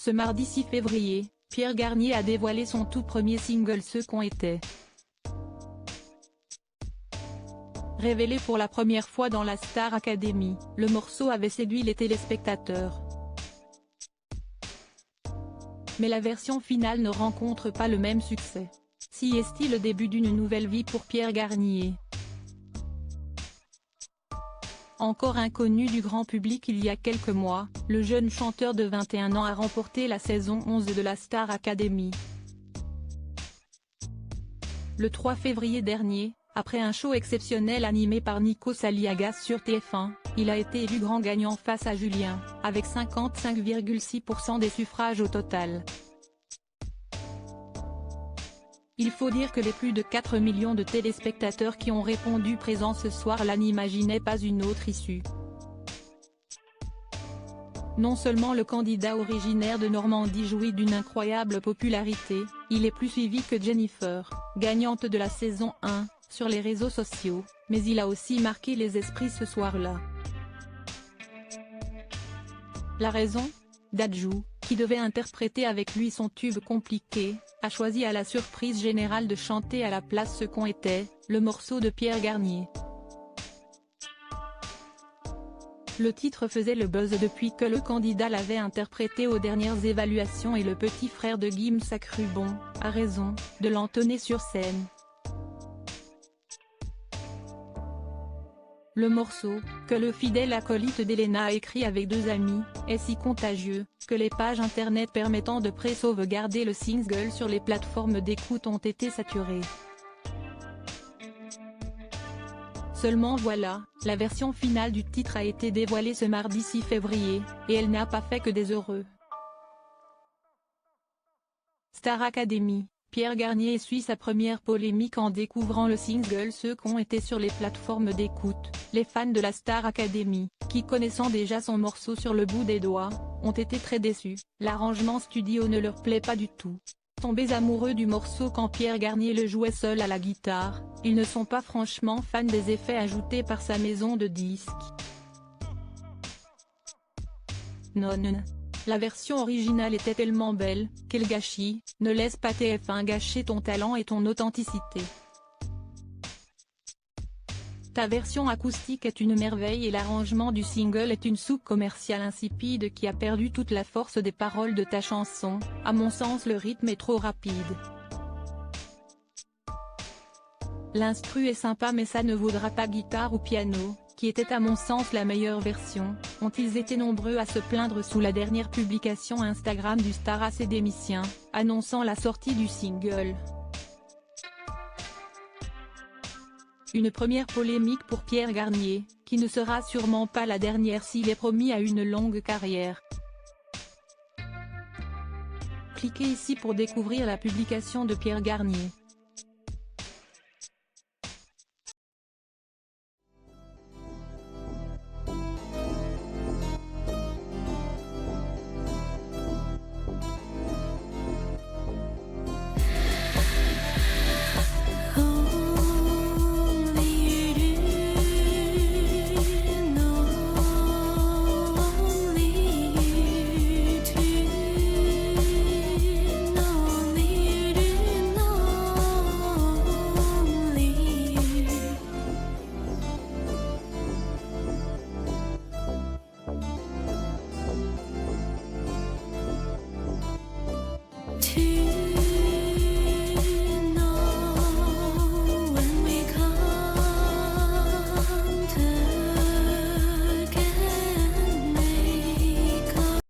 Ce mardi 6 février, Pierre Garnier a dévoilé son tout premier single Ce qu'on était. Révélé pour la première fois dans la Star Academy, le morceau avait séduit les téléspectateurs. Mais la version finale ne rencontre pas le même succès. Si est-il le début d'une nouvelle vie pour Pierre Garnier? Encore inconnu du grand public il y a quelques mois, le jeune chanteur de 21 ans a remporté la saison 11 de la Star Academy. Le 3 février dernier, après un show exceptionnel animé par Nikos Aliagas sur TF1, il a été élu grand gagnant face à Julien, avec 55,6% des suffrages au total. Il faut dire que les plus de 4 millions de téléspectateurs qui ont répondu présents ce soir-là n'imaginaient pas une autre issue. Non seulement le candidat originaire de Normandie jouit d'une incroyable popularité, il est plus suivi que Jennifer, gagnante de la saison 1, sur les réseaux sociaux, mais il a aussi marqué les esprits ce soir-là. La raison? Dadju, qui devait interpréter avec lui son tube Compliqué, a choisi à la surprise générale de chanter à la place Ce qu'on était, le morceau de Pierre Garnier. Le titre faisait le buzz depuis que le candidat l'avait interprété aux dernières évaluations et le petit frère de Gims a cru bon, à raison, de l'entonner sur scène. Le morceau, que le fidèle acolyte d'Elena a écrit avec 2 amis, est si contagieux, que les pages internet permettant de pré-sauvegarder le single sur les plateformes d'écoute ont été saturées. Seulement voilà, la version finale du titre a été dévoilée ce mardi 6 février, et elle n'a pas fait que des heureux. Star Academy, Pierre Garnier essuie sa première polémique en découvrant le single Ce qu'on était sur les plateformes d'écoute. Les fans de la Star Academy, qui connaissant déjà son morceau sur le bout des doigts, ont été très déçus. L'arrangement studio ne leur plaît pas du tout. Tombés amoureux du morceau quand Pierre Garnier le jouait seul à la guitare, ils ne sont pas franchement fans des effets ajoutés par sa maison de disques. Non. La version originale était tellement belle, quel gâchis, ne laisse pas TF1 gâcher ton talent et ton authenticité. Ta version acoustique est une merveille et l'arrangement du single est une soupe commerciale insipide qui a perdu toute la force des paroles de ta chanson, à mon sens le rythme est trop rapide. L'instru est sympa mais ça ne vaudra pas guitare ou piano, qui était à mon sens la meilleure version, ont-ils été nombreux à se plaindre sous la dernière publication Instagram du star académicien, annonçant la sortie du single. Une première polémique pour Pierre Garnier, qui ne sera sûrement pas la dernière s'il est promis à une longue carrière. Cliquez ici pour découvrir la publication de Pierre Garnier.